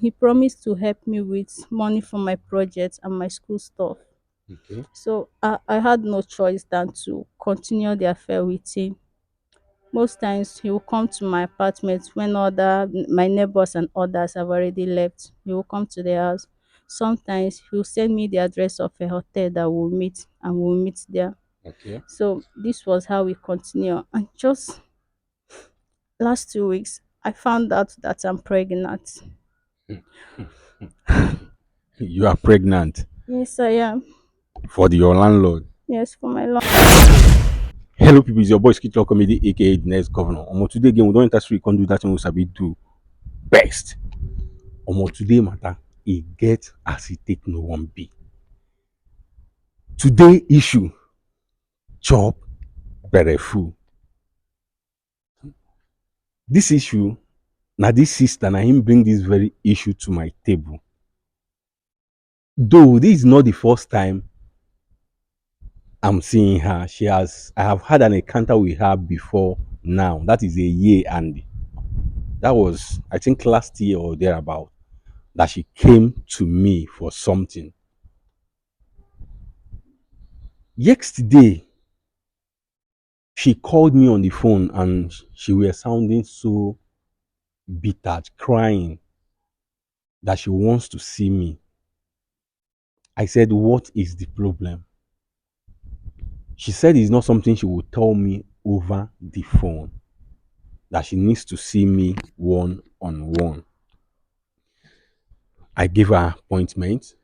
He promised to help me with money for my projects and my school stuff. Okay. So I had no choice than to continue the affair with him. Most times he will come to my apartment when other my neighbors and others have already left. He will come to the house. Sometimes he will send me the address of a hotel that we'll meet and we'll meet there. Okay. So this was how we continue. And just last 2 weeks, I found out that I'm pregnant. You are pregnant Yes, I am. for your landlord. Yes, for my long. Hello, people. It's your boy Skittle Comedy, aka the next governor. Today again, we don't enter street, can't do that thing we sabi do best. Today matter, it get as it take no one be. Today issue, chop bere full. This issue, now this sister, now him bring this very issue to my table. Though this is not the first time I'm seeing her. I have had an encounter with her before now. That is a year, and that was, I think, last year or thereabout, that she came to me for something. Yesterday, she called me on the phone and she was sounding so bitter, crying that she wants to see me. I said, "What is the problem?" She said it's not something she will tell me over the phone, that she needs to see me one on one. I gave her an appointment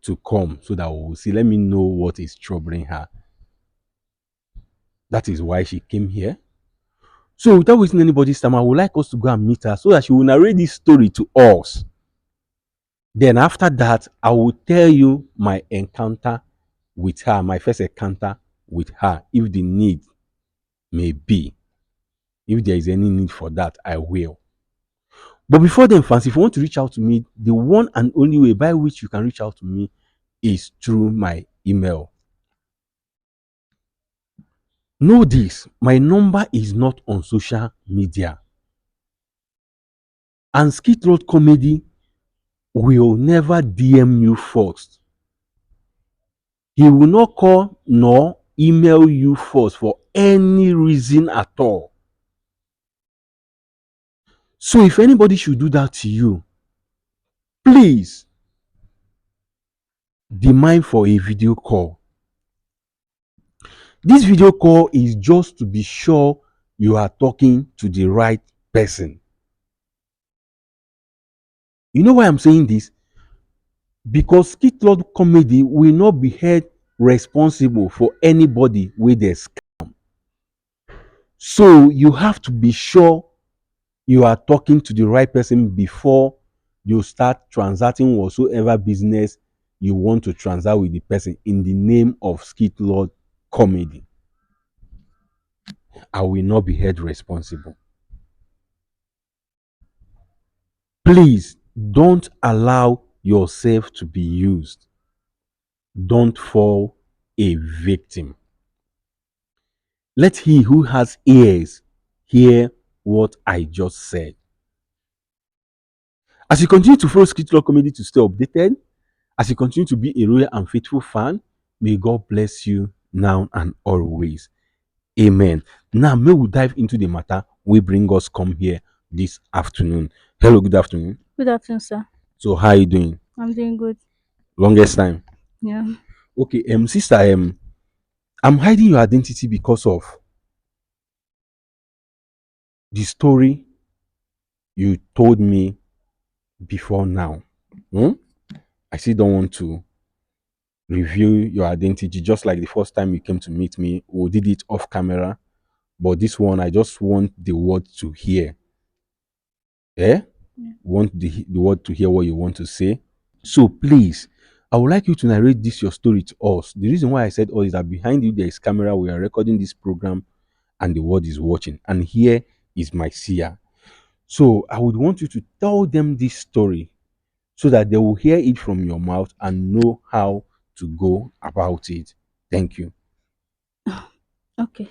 to come so that we will see. Let me know what is troubling her. That is why she came here. So, without wasting anybody's time, I would like us to go and meet her so that she will narrate this story to us. Then, after that, I will tell you my encounter with her, my first encounter with her, if the need may be. If there is any need for that, I will. But before then, Fancy, if you want to reach out to me, the one and only way by which you can reach out to me is through my email. Know this, my number is not on social media. And Skit Road Comedy will never DM you first. He will not call nor email you first for any reason at all. So if anybody should do that to you, please demand for a video call. This video call is just to be sure you are talking to the right person. You know why I'm saying this? Because Skit Lord Comedy will not be held responsible for anybody with a scam. So you have to be sure you are talking to the right person before you start transacting whatsoever business you want to transact with the person in the name of Skit Lord Comedy. I will not be held responsible. Please don't allow yourself to be used. Don't fall a victim. Let he who has ears hear what I just said. As you continue to follow Skit Law Comedy to stay updated, as you continue to be a loyal and faithful fan, may God bless you now and always. Amen. Now, may we dive into the matter we bring us come here this afternoon. Hello, good afternoon. Good afternoon, sir. So, how are you doing? I'm doing good. Longest time. Yeah. Okay, sister, I'm hiding your identity because of the story you told me before now. Hmm? I still don't want to reveal your identity, just like the first time you came to meet me. We did it off camera, but this one, I just want the world to hear. Eh? Yeah. Want the world to hear what you want to say. So please, I would like you to narrate this your story to us. The reason why I said all is that behind you there is camera. We are recording this program, and the world is watching. And here is my seer. So I would want you to tell them this story so that they will hear it from your mouth and know how to go about it. Thank you. Okay.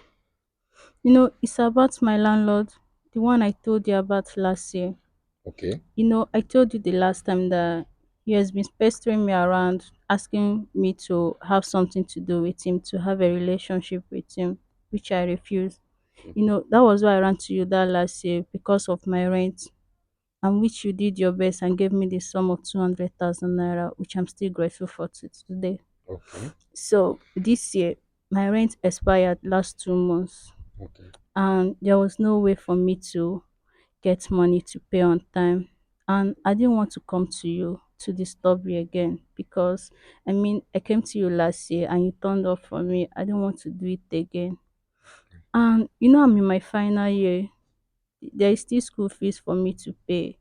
It's about my landlord, the one I told you about last year. Okay. I told you the last time that he has been pestering me around, asking me to have something to do with him, to have a relationship with him, which I refused. Okay. That was why I ran to you that last year because of my rent, and which you did your best and gave me the sum of 200,000 naira, which I'm still grateful for to today. Okay. So this year, my rent expired last 2 months, Okay. and there was no way for me to get money to pay on time. And I didn't want to come to you to disturb you again because I came to you last year and you turned up for me. I didn't want to do it again. And I'm in my final year. There is still school fees for me to pay.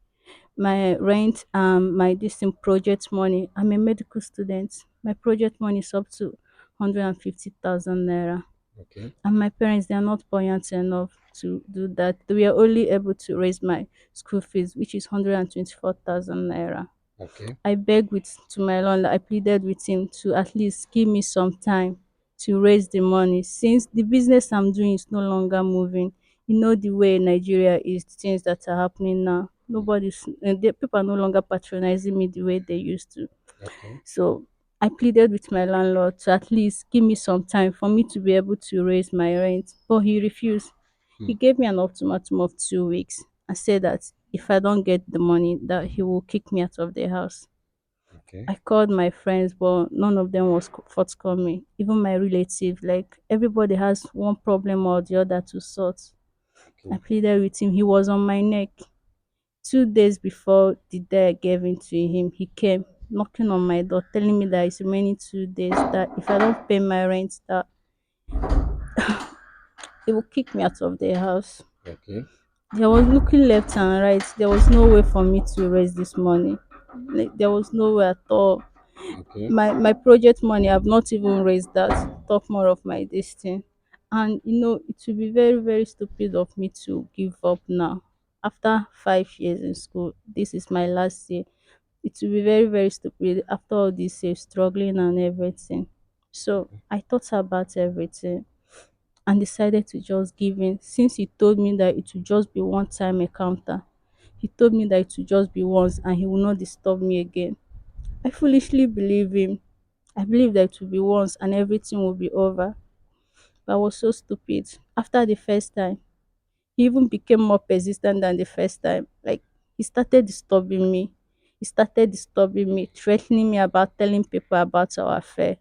My rent, my distant project money. I'm a medical student. My project money is up to 150,000 naira, Okay. and my parents, they are not buoyant enough to do that. They were only able to raise my school fees, which is 124,000 naira. Okay. I begged with to my landlord, I pleaded with him to at least give me some time to raise the money since the business I'm doing is no longer moving. The way Nigeria is, the things that are happening now. The people are no longer patronizing me the way they used to. Okay. So I pleaded with my landlord to at least give me some time for me to be able to raise my rent, but he refused. Hmm. He gave me an ultimatum of 2 weeks and said that if I don't get the money, that he will kick me out of the house. Okay. I called my friends, but none of them was forthcoming. Even my relative, like everybody has one problem or the other to sort. I Okay. pleaded with him. He was on my neck. 2 days before the day I gave in to him, he came knocking on my door, telling me that it's remaining 2 days, that if I don't pay my rent, that he will kick me out of the house. Okay. There was looking left and right. There was no way for me to raise this money. Like there was no way at all. Okay. My project money, I've not even raised that. Talk more of my this thing. And it will be very, very stupid of me to give up now. After 5 years in school, this is my last year. It will be very, very stupid after all this year struggling and everything. So I thought about everything and decided to just give in, since he told me that it will just be one time encounter. He told me that it will just be once and he will not disturb me again. I foolishly believe him. I believe that it will be once and everything will be over. But I was so stupid. After the first time, he even became more persistent than the first time. Like he started disturbing me. He started disturbing me, threatening me about telling people about our affair.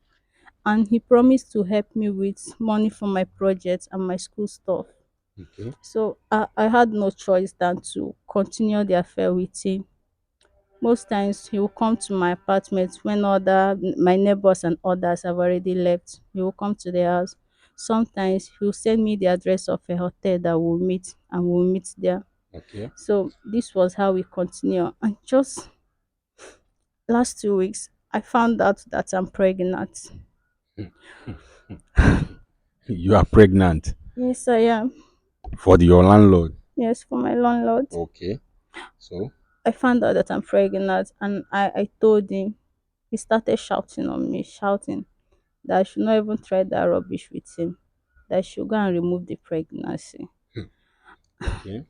And he promised to help me with money for my project and my school stuff. Okay. So I had no choice than to continue the affair with him. Most times he will come to my apartment when other my neighbors and others have already left. He will come to the house. Sometimes he will send me the address of a hotel that we'll meet and we'll meet there. Okay. So this was how we continue. And just last 2 weeks, I found out that I'm pregnant. You are pregnant Yes, I am. for your landlord. Yes, for my landlord. Okay. So. I found out that I'm pregnant and I told him. He started shouting on me, shouting that I should not even try that rubbish with him, that I should go and remove the pregnancy. Okay.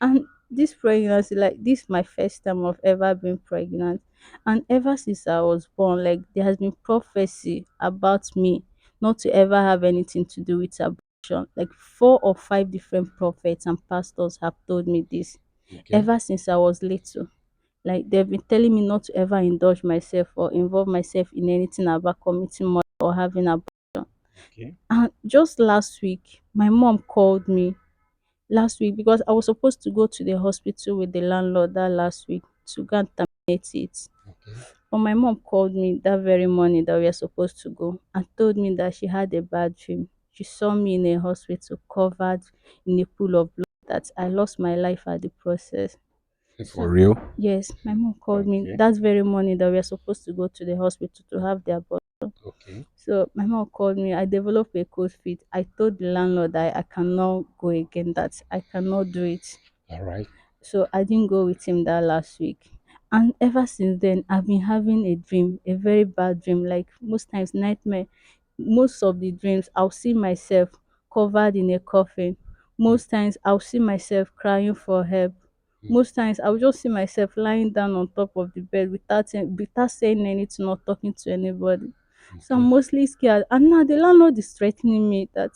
And this pregnancy, like this, my first time of ever being pregnant. And ever since I was born, like there has been prophecy about me not to ever have anything to do with abortion. Like 4 or 5 different prophets and pastors have told me this Okay. ever since I was little. Like they've been telling me not to ever indulge myself or involve myself in anything about committing murder or having a. Okay. And just last week, my mom called me last week because I was supposed to go to the hospital with the landlord that last week to go and terminate it. Okay. But my mom called me that very morning that we are supposed to go and told me that she had a bad dream. She saw me in a hospital covered in a pool of blood, that I lost my life at the process. For So real. yes, my mom called me Okay. that very morning that we are supposed to go to the hospital to have their blood. Okay. So my mom called me. I developed a cold feet. I told the landlord that I cannot go again, that I cannot do it. All right. So I didn't go with him that last week. And ever since then, I've been having a dream, a very bad dream, like most times nightmare. Most of the dreams, I'll see myself covered in a coffin. Hmm. Most times, I'll see myself crying for help. Most times I will just see myself lying down on top of the bed without saying anything or talking to anybody. So I'm Okay. mostly scared. And now the landlord is threatening me that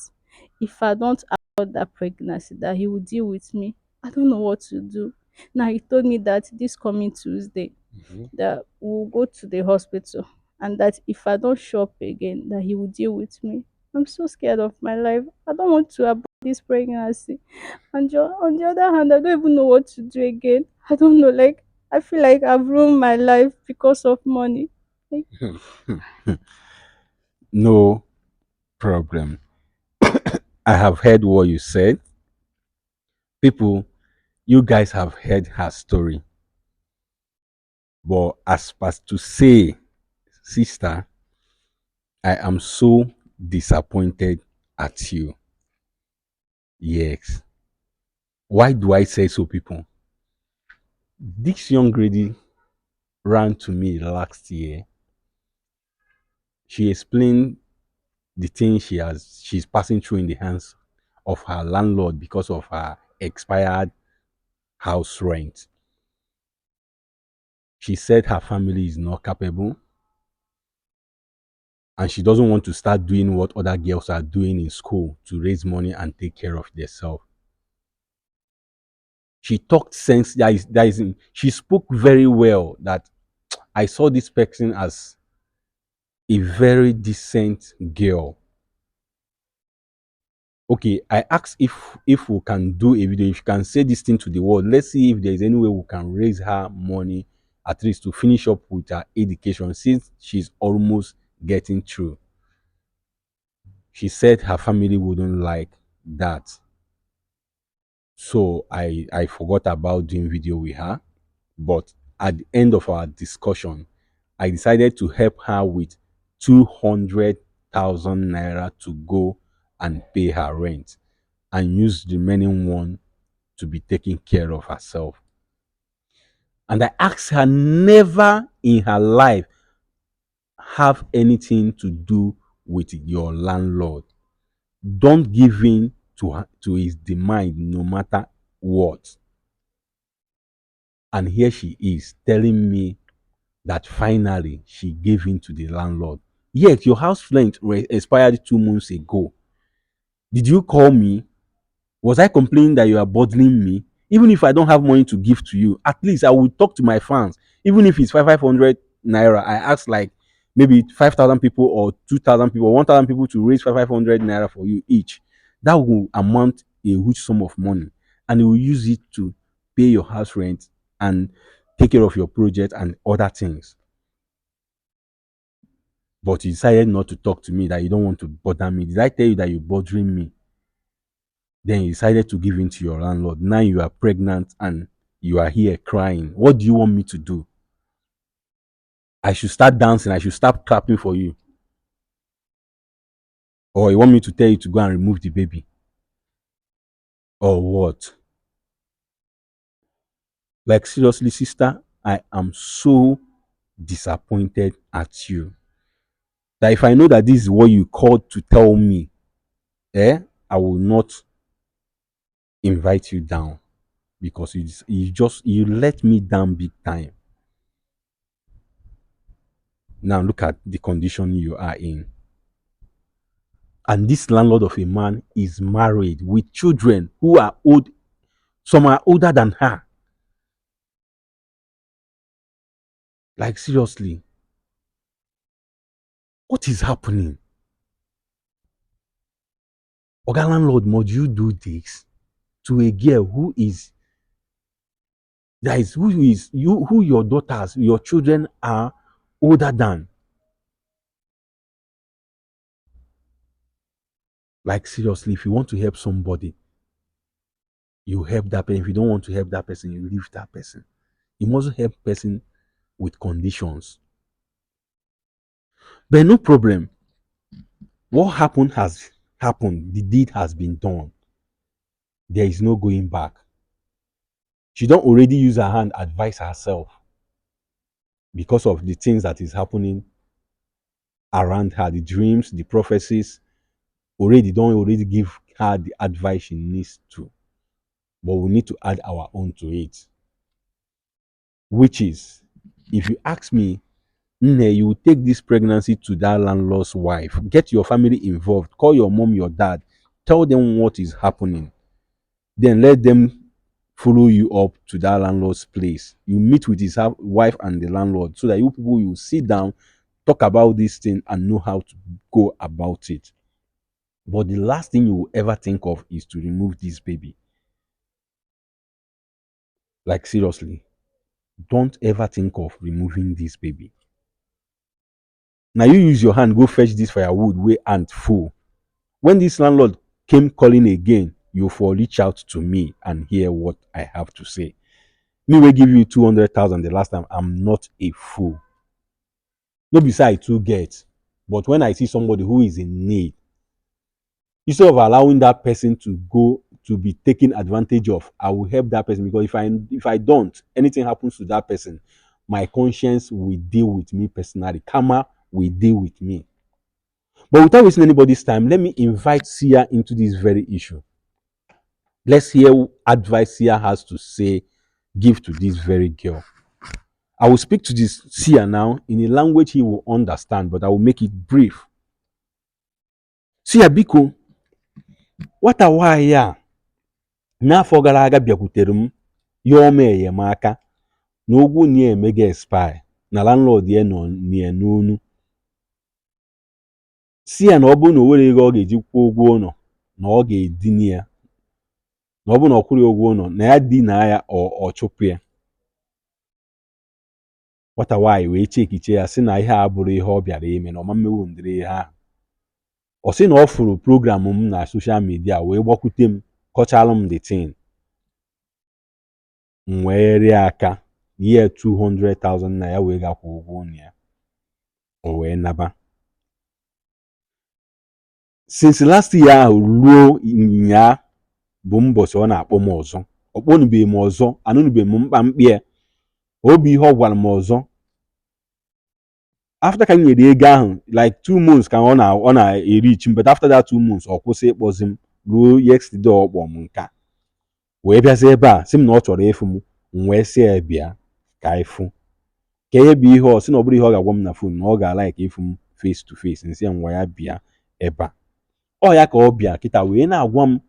if I don't abort that pregnancy, that he will deal with me. I don't know what to do. Now he told me that this coming Tuesday Mhm. that we'll go to the hospital and that if I don't show up again, that he will deal with me. I'm so scared of my life. I don't want to abort this pregnancy. And on the other hand, I don't even know what to do again. I don't know. Like I feel like I've ruined my life because of money. Like, No problem. I have heard what you said. People, you guys have heard her story. But as past to say, sister, I am so disappointed at you. Yes. Why do I say so, people? This young lady ran to me last year. She explained the thing she's passing through in the hands of her landlord because of her expired house rent. She said her family is not capable and she doesn't want to start doing what other girls are doing in school to raise money and take care of themselves. She talked sense. She spoke very well. That I saw this person as a very decent girl. Okay, I asked if we can do a video, if you can say this thing to the world. Let's see if there is any way we can raise her money at least to finish up with her education since she's almost getting through. She said her family wouldn't like that. So I forgot about doing video with her. But at the end of our discussion, I decided to help her with 200,000 naira to go and pay her rent and use the remaining one to be taking care of herself. And I asked her never in her life have anything to do with your landlord. Don't give in to his demand no matter what. And here she is telling me that finally she gave in to the landlord. Yet your house rent expired 2 months ago. Did you call me? Was I complaining that you are bothering me? Even if I don't have money to give to you, at least I will talk to my fans. Even if it's 500 naira, I ask like maybe 5,000 people or 2,000 people, 1,000 people to raise 500 naira for you each. That will amount a huge sum of money, and you will use it to pay your house rent and take care of your project and other things. But you decided not to talk to me, that you don't want to bother me. Did I tell you that you're bothering me? Then you decided to give in to your landlord. Now you are pregnant and you are here crying. What do you want me to do? I should start dancing. I should start clapping for you. Or you want me to tell you to go and remove the baby? Or what? Like, seriously, sister, I am so disappointed at you. That if I know that this is what you called to tell me, eh, I will not invite you down because you let me down big time. Now look at the condition you are in. And this landlord of a man is married with children who are old. Some are older than her. Like, seriously, what is happening? Oga landlord, must you do this to a girl who your daughters, your children are older than? Like, seriously, if you want to help somebody, you help that person. If you don't want to help that person, you leave that person. You must help person with conditions. But no problem. What happened has happened. The deed has been done. There is no going back. She don't already use her hand advise herself because of the things that is happening around her, the dreams, the prophecies. Already don't already give her the advice she needs to. But we need to add our own to it. which is, if you ask me, Nne, you take this pregnancy to that landlord's wife, get your family involved, call your mom, your dad, tell them what is happening, then let them follow you up to that landlord's place. You meet with his wife and the landlord so that you people you sit down, talk about this thing, and know how to go about it. But the last thing you will ever think of is to remove this baby. Like, seriously, don't ever think of removing this baby. Now you use your hand, go fetch this firewood where ant full. When this landlord came calling again, you for reach out to me and hear what I have to say. Me will give you 200,000 the last time. I'm not a fool. No beside to get. But when I see somebody who is in need, instead of allowing that person to go to be taken advantage of, I will help that person, because if I don't, anything happens to that person, my conscience will deal with me personally. Karma will deal with me. But without wasting anybody's time, let me invite Sia into this very issue. Let's hear what advice Sia has to say, give to this very girl. I will speak to this Sia now in a language he will understand, but I will make it brief. Sia biko, nwata nwaanyị a n'afọ gara aga bịakwutere m yọọ m enyemaka na ụgwọ na ya emega expire na landlord ya nọ ya n'onu. Sia na ọ bụrụ na o nwere ego ọ ga-eji kwụọ ụgwọ ụlọ na ọ ga-edina ya, na ọ bụrụ na ọ kwụrụ ụgwọ ụlọ na ya dinaa ya ọ chụpụ ya. Nwata nwaanyị wee chekiche ya sị na ihe a bụrụ ihe ọ bịara ime na ọma mmewu ndịrị ihe ahụ. Ọ sị na ọ fụrụ program m na soshal midia wee gbakwute m kọchalụ m the thing. M wee rịa aka nye 200,000 na ya wee gakwụ ụgwọ ụlọ ya. O wee naba. Since last year ahụ ruo nnyaa bụ mbọchị ọ na-akpọ m ọzọ. Ọ kpọnubeghị m ọzọ, anụnubeghị m mkpamkpa ya. O bụ ihe ọ gwara m ọzọ. After ka m nyere ego ahụ, like 2 months ka ọ na-erichi m, but after that 2 months ọ kwụsị ịkpọzi m ruo yesterday ọ kpọ m nka. Wee bịazi ebe a sị m na ọ chọrọ ịfụ m, m wee sị ya bịa ka ịfụ. Ka ihe bụ ihe ọ sị na ọ bụrụ ihe ọ ga-agwa m na phone na ọ ga-alike ịfụ m face to face, nsị ya ngwa ya bịa ebe a. Ọ ya ka ọ bịa kịta wee na-agwa m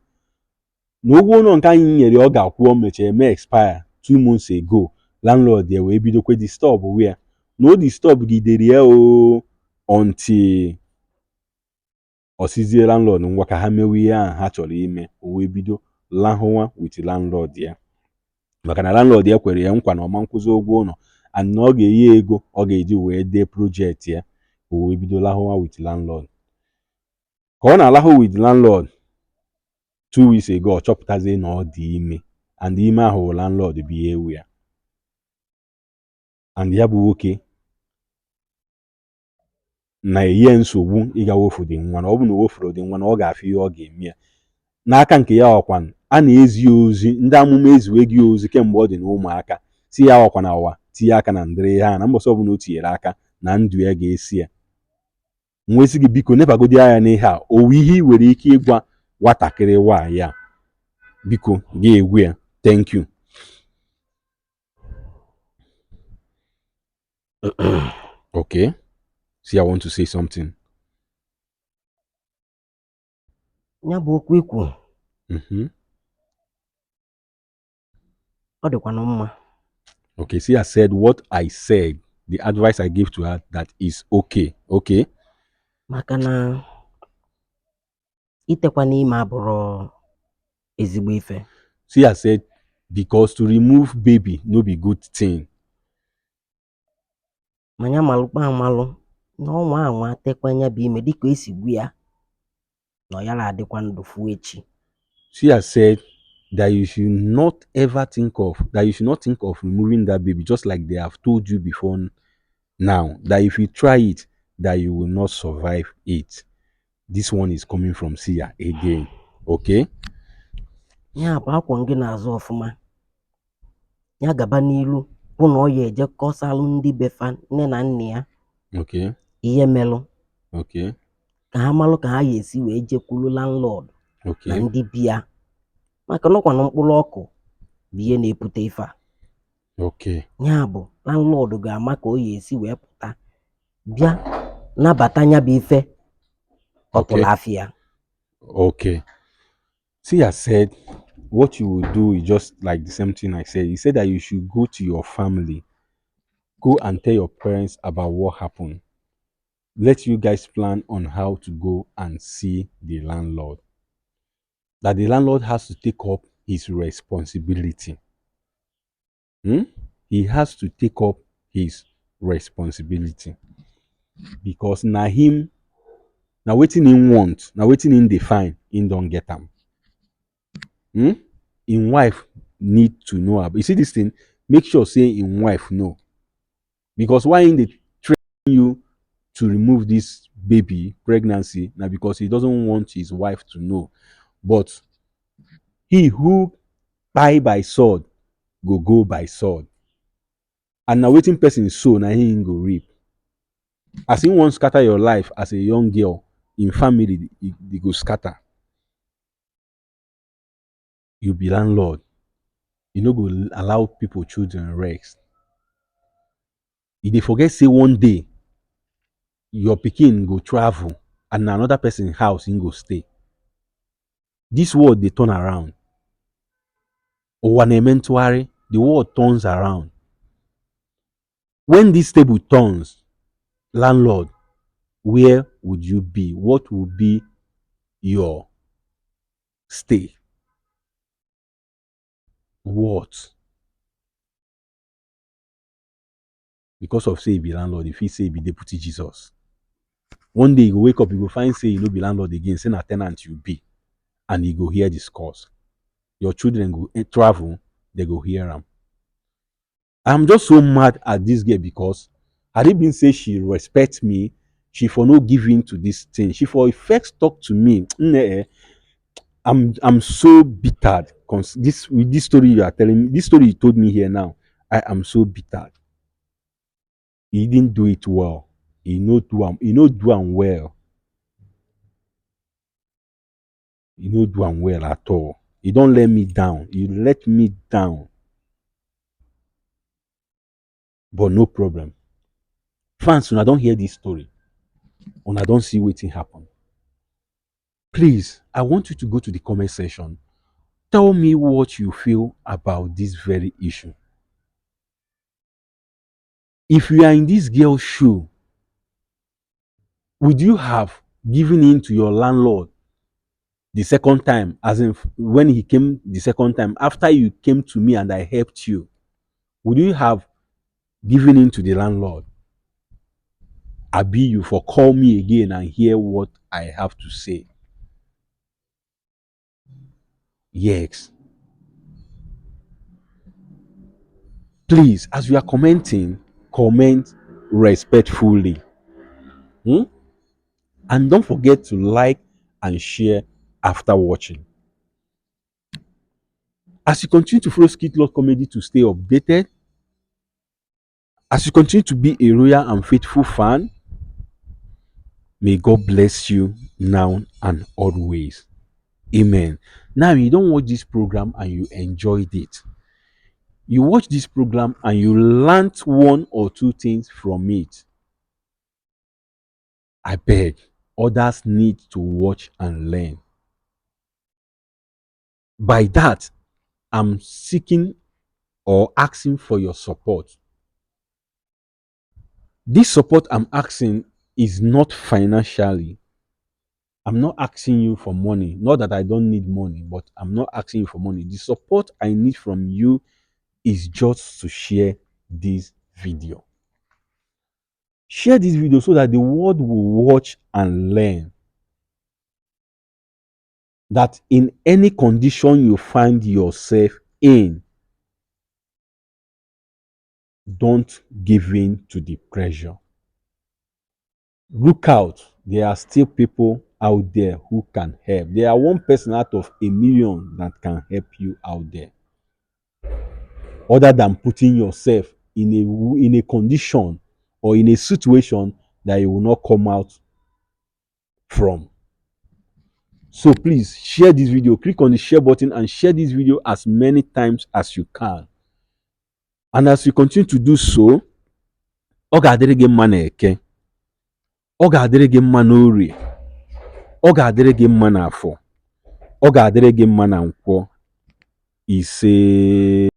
na ụgwọ ụlọ nke anyị nyere ọ ga-akwụ o mechara eme expire 2 months ago. Landlord ya wee bidokwe disturb ya na o disturb gidere ya until ọ sizie landlord ngwa ka ha mewe ihe ahụ ha chọrọ ime. O wee bido lahụwa with landlord ya, maka na landlord ya kwere ya nkwa na ọma nkwụzi ụgwọ ụlọ and na ọ ga-enye ego ọ ga-eji wee dee project ya. O wee bido lahụwa with landlord. Ka ọ na-alahụ with landlord 2 weeks ago, ọ chọpụtazie na ọ dị ime, and ime ahụ landlord bụ ihe ewu ya. And ya bụ nwoke na-enye nsogbu ịga wofu dị nwa, na ọ bụ na o wofuru dị nwa na ọ ga-afụ ihe ọ ga-eme ya. N'aka nke ya ọkwa a na-ezi ozi, ndị amụma eziwe gị ozi kemgbe ọ dị na ụmụaka si ya ọkwa na ụwa tinye aka na ndịrị ha na mbọsị ọbụla o tinyere aka na ndụ ya ga-esi ya. Nwesị gị biko nebagodi anya n'ihe a, owu ihe ị nwere ike ịgwa nwatakịrị nwaanyị a, biko ga-egwu ya. Thank you. Okay. See, I want to say something. Ya bụ okwu ikwu. Ọ dịkwa na mma. Okay, see, I said what I said. The advice I gave to her, that is okay. Okay. Maka na itekwa n'ime abụrụ ezigbo ife. See, I said because to remove baby no be good thing. Manya malụkwa amalụ na ọnwa anwa tekwa nya bụ ime dịka esi gwu ya na ọ yala adịkwa ndụ fuo echi. See, I said that you should not think of removing that baby, just like they have told you before now, that if you try it, that you will not survive it. This one is coming from Sia again. Okay? Ya bụ akwa gị na-azụ ọfụma. Ya gaba n'ilu bụ na ọ ya eje kọsalụ ndị befa nne na nne ya. Okay. Ihe melụ. Okay. Ka ha malụ ka ha ya esi wee jekwulu landlord. Okay. Na ndị bi ya. Maka nọkwa na mkpụrụ ọkụ bụ ihe na-epute ife a. Okay. Ya bụ landlord ga-ama ka o ga-esi wee pụta bịa nabata ya bụ ife ọ tụrụ Okay. afịa. Okay. See, I said what you will do is just like the same thing I said. You said that you should go to your family, go and tell your parents about what happened. Let you guys plan on how to go and see the landlord. That the landlord has to take up his responsibility. Hmm? He has to take up his responsibility because na him, na wetin him want, na wetin him dey find, him don get am. Hmm? Him wife need to know about. You see this thing, make sure say him wife know, because why him dey train you to remove this baby pregnancy na because he doesn't want his wife to know. But he who kpai by sword go by sword, and na wetin person sow na him go reap. As him wan scatter your life as a young girl, in family e go scatter. You be landlord, you no go allow people children rest. You dey forget say one day your pikin go travel and na another person house him go stay. This world dey turn around. Ụwa na-eme ntụgharị, the world turns around. When this table turns, landlord, where would you be? What would be your stay? What? Because of say you be landlord, you fit say you be deputy Jesus. One day you go wake up, you go find say you no be landlord again, say na ten ant you be, and you go hear discourse. Your children go travel, they go hear am. I'm just so mad at this girl because had it been say she respect me, she for no give in to this thing. She for first talk to me. I'm so bitter. This with this story you are telling me, this story you told me here now, I am so bitter. He didn't do it well. He no do am well. He no do am well at all. He don't let me down. He let me down. But no problem. Fans, when I don't hear this story, when I don't see wetin happen, please, I want you to go to the comment section. Tell me what you feel about this very issue. If you are in this girl's shoe, would you have given in to your landlord the second time, as in when he came the second time, after you came to me and I helped you? Would you have given in to the landlord? Abi, you for call me again and hear what I have to say? Yes. Please, as you are commenting, comment respectfully. Hmm? And don't forget to like and share after watching. As you continue to follow Skit Lord Comedy to stay updated, as you continue to be a loyal and faithful fan, may God bless you now and always. Amen. Now, you don't watch this program and you enjoyed it. You watch this program and you learned one or two things from it. I beg, others need to watch and learn. By that, I'm seeking or asking for your support. This support I'm asking is not financially. I'm not asking you for money. Not that I don't need money, but I'm not asking you for money. The support I need from you is just to share this video. Share this video so that the world will watch and learn that in any condition you find yourself in, don't give in to the pressure. Look out, there are still people out there who can help. There are one person out of a million that can help you out there. Other than putting yourself in a condition or in a situation that you will not come out from. So please share this video. Click on the share button and share this video as many times as you can. And as you continue to do so, ọ ga-adịrị gị mma n'Eke, ọ ga-adịrị gị mma n'Orie, ọ ga-adịrị gị mma n'Afọ, ọ ga-adịrị gị mma na Nkwọ. Ise.